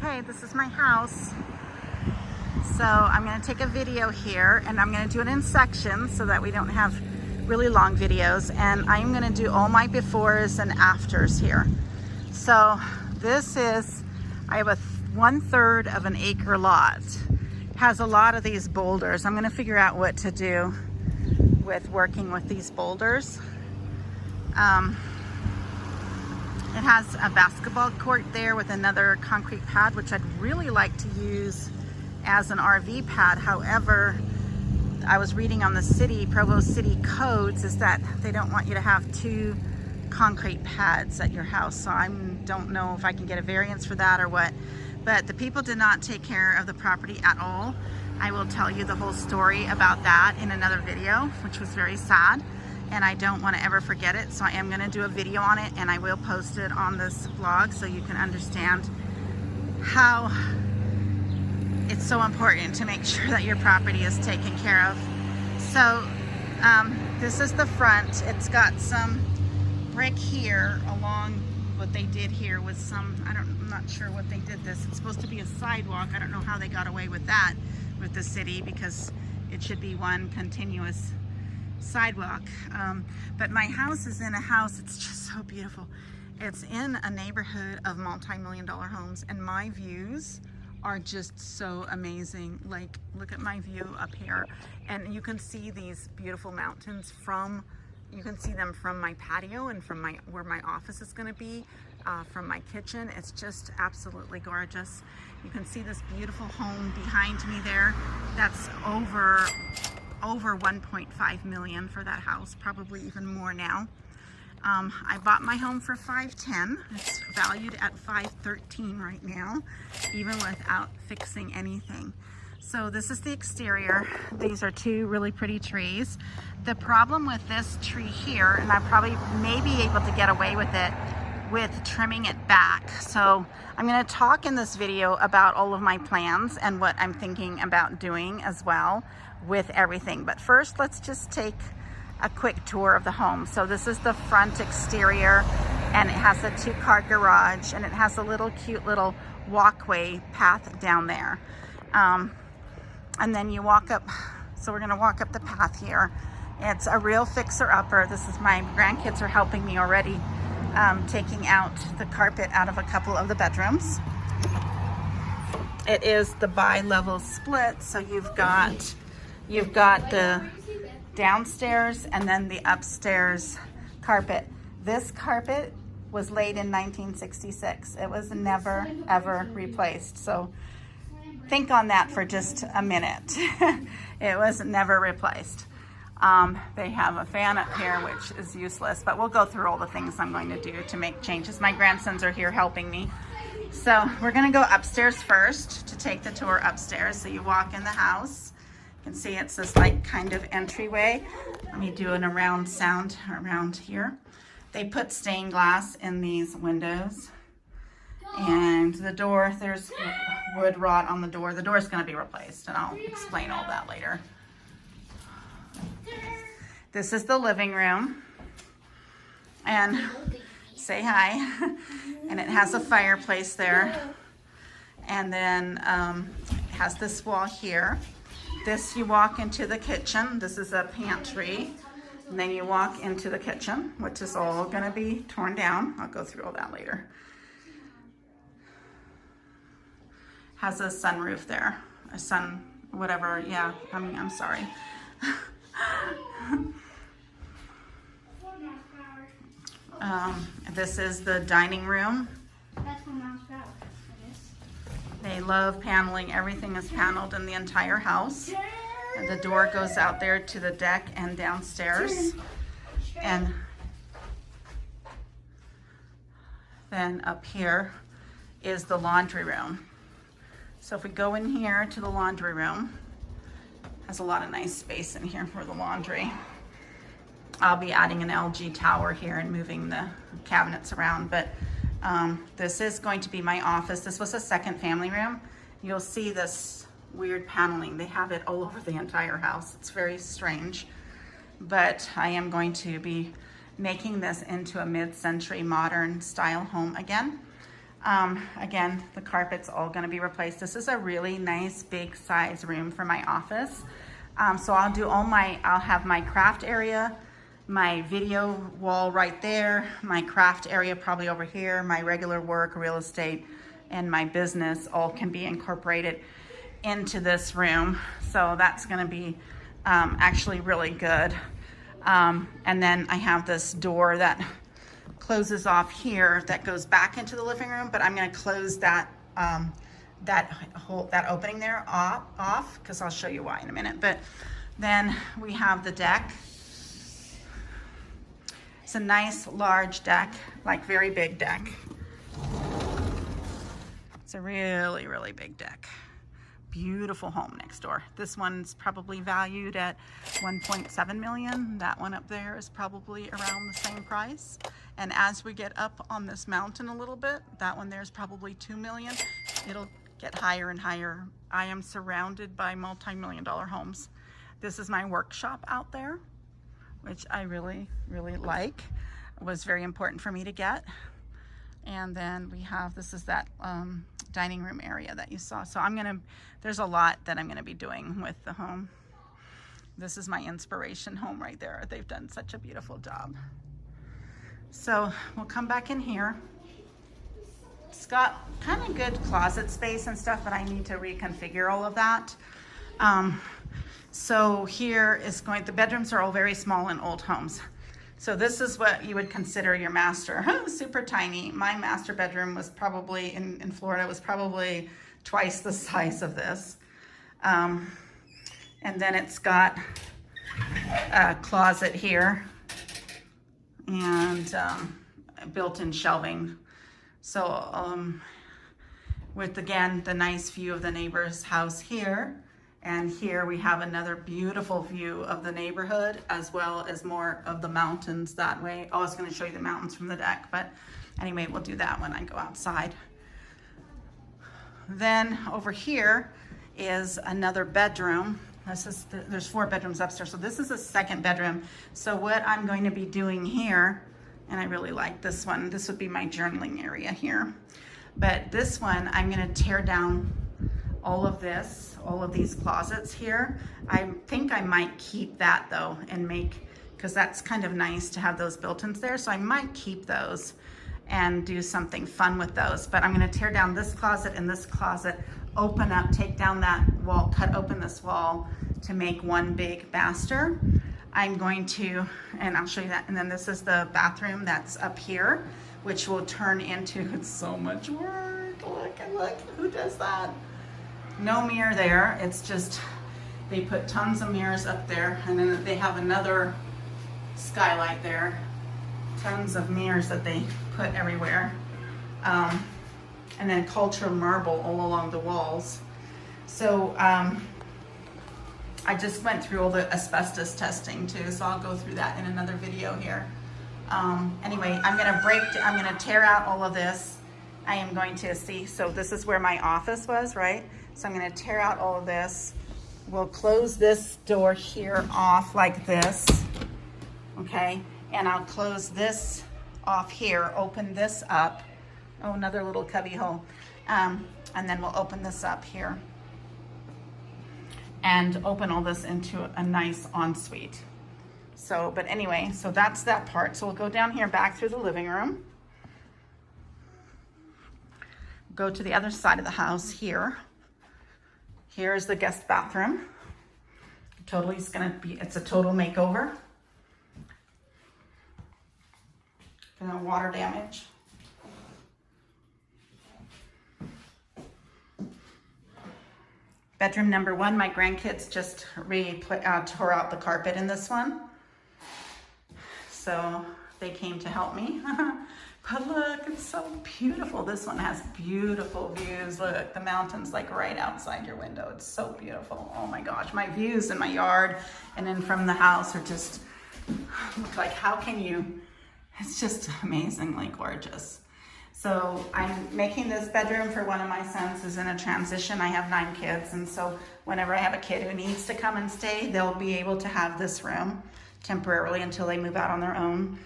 Okay, this is my house. So I'm going to take a video here and I'm going to do it in sections so that we don't have really long videos, and I'm going to do all my befores and afters here. So this is, I have a 1/3 of an acre lot. It has a lot of these boulders. I'm going to figure out what to do with working with these boulders. It has a basketball court there with another concrete pad, which I'd really like to use as an RV pad. However, I was reading on the Provo City codes is that they don't want you to have 2 concrete pads at your house. So I don't know if I can get a variance for that or what. But the people did not take care of the property at all. I will tell you the whole story about that in another video, which was very sad. And I don't want to ever forget it. So I am going to do a video on it, and I will post it on this vlog so you can understand how it's so important to make sure that your property is taken care of. So this is the front. It's got some brick here along. What they did here was some, I'm not sure what they did this. It's supposed to be a sidewalk. I don't know how they got away with that with the city, because it should be one continuous sidewalk. But my house is in a house, it's just so beautiful. It's in a neighborhood of multi-million-dollar homes, and my views are just so amazing. Like, look at my view up here, and you can see these beautiful mountains you can see them from my patio and from where my office is going to be, from my kitchen. It's just absolutely gorgeous. You can see this beautiful home behind me there. That's over 1.5 million for that house, probably even more now. I bought my home for $510. It's valued at $513 right now, even without fixing anything. So this is the exterior. These are 2 really pretty trees. The problem with this tree here, and I probably may be able to get away with it, with trimming it back. So I'm going to talk in this video about all of my plans and what I'm thinking about doing as well with everything. But first, let's just take a quick tour of the home. So this is the front exterior, and it has a 2-car garage, and it has a little cute little walkway path down there. And then you walk up, so we're gonna walk up the path here. It's a real fixer-upper. This is my grandkids are helping me already, taking out the carpet out of a couple of the bedrooms. It is the bi-level split, so you've got the downstairs and then the upstairs carpet. This carpet was laid in 1966. It was never ever replaced. So think on that for just a minute. It was never replaced. They have a fan up here, which is useless, but we'll go through all the things I'm going to do to make changes. My grandsons are here helping me. So we're gonna go upstairs first to take the tour upstairs. So you walk in the house. You can see it's this like kind of entryway. Let me do an around sound around here. They put stained glass in these windows. And the door, there's wood rot on the door. The door is going to be replaced, and I'll explain all that later. This is the living room. And say hi. And it has a fireplace there. And then it has this wall here. This, you walk into the kitchen. This is a pantry. And then you walk into the kitchen, which is all going to be torn down. I'll go through all that later. Has a sunroof there, a sun, whatever. Yeah, I'm sorry. This is the dining room. They love paneling. Everything is paneled in the entire house. And the door goes out there to the deck and downstairs. And then up here is the laundry room. So if we go in here to the laundry room, has a lot of nice space in here for the laundry. I'll be adding an LG tower here and moving the cabinets around, but this is going to be my office. This was a second family room. You'll see this weird paneling. They have it all over the entire house. It's very strange, but I am going to be making this into a mid-century modern style home again. Again, the carpet's all gonna be replaced. This is a really nice big size room for my office. So I'll have my craft area, my video wall right there, my craft area probably over here, my regular work, real estate, and my business all can be incorporated into this room. So that's gonna be actually really good. And then I have this door that closes off here that goes back into the living room, but I'm gonna close that that opening there off because I'll show you why in a minute. But then we have the deck. It's a nice large deck, like very big deck. It's a really, really big deck. Beautiful home next door. This one's probably valued at 1.7 million. That one up there is probably around the same price. And as we get up on this mountain a little bit, that one there's probably 2 million. It'll get higher and higher. I am surrounded by multi-million-dollar homes. This is my workshop out there, which I really, really like. It was very important for me to get. And then we have, this is that dining room area that you saw. So there's a lot that I'm gonna be doing with the home. This is my inspiration home right there. They've done such a beautiful job. So we'll come back in here. It's got kind of good closet space and stuff, but I need to reconfigure all of that. So here is the bedrooms are all very small in old homes. So this is what you would consider your master. Super tiny. My master bedroom was probably, in Florida, was probably twice the size of this. And then it's got a closet here and built-in shelving. So with, again, the nice view of the neighbor's house here. And here we have another beautiful view of the neighborhood, as well as more of the mountains that way. I was going to show you the mountains from the deck, but anyway, we'll do that when I go outside. Then over here is another bedroom. There's 4 bedrooms upstairs, so this is a second bedroom. So what I'm going to be doing here, and I really like this one, this would be my journaling area here. But this one, I'm going to tear down all of these closets here. I think I might keep that though and because that's kind of nice to have those built-ins there. So I might keep those and do something fun with those. But I'm gonna tear down this closet and this closet, open up, take down that wall, cut open this wall to make one big master. I'm going to, and I'll show you that. And then this is the bathroom that's up here, which will turn into, it's so much work. Look, who does that? No mirror there. It's just, they put tons of mirrors up there, and then they have another skylight there. Tons of mirrors that they put everywhere. And then cultural marble all along the walls. So I just went through all the asbestos testing too, so I'll go through that in another video here. Anyway, I'm gonna tear out all of this. I am going to see, so this is where my office was, right? So I'm gonna tear out all of this. We'll close this door here off like this, okay? And I'll close this off here, open this up. Oh, another little cubby hole. And then we'll open this up here and open all this into a nice ensuite. So, but anyway, so that's that part. So we'll go down here back through the living room. Go to the other side of the house here. Here's the guest bathroom. Totally, it's a total makeover. No water damage. Bedroom number 1, my grandkids just tore out the carpet in this one. So they came to help me. But look, it's so beautiful. This one has beautiful views. Look, the mountain's like right outside your window. It's so beautiful. Oh my gosh, my views in my yard and then from the house are just, look like, how can you, it's just amazingly gorgeous. So I'm making this bedroom for one of my sons who's in a transition. I have 9 kids, and so whenever I have a kid who needs to come and stay, they'll be able to have this room temporarily until they move out on their own.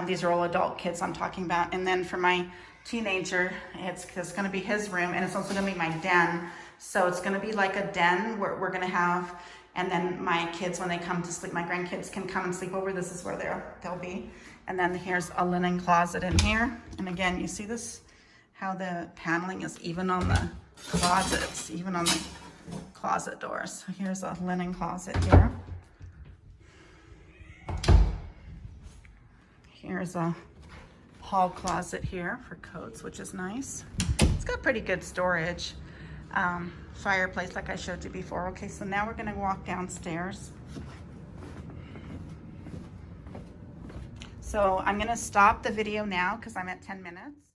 These are all adult kids I'm talking about. And then for my teenager. It's going to be his room, and it's also going to be my den. So it's going to be like a den where we're going to have, and then my kids, when they come to sleep, my grandkids can come and sleep over. This is where they'll be. And then here's a linen closet in here. And again, you see this, how the paneling is even on the closets, even on the closet doors. So here's a linen closet here. Here's a hall closet here for coats, which is nice. It's got pretty good storage. Fireplace, like I showed you before. Okay, so now we're gonna walk downstairs. So I'm gonna stop the video now because I'm at 10 minutes.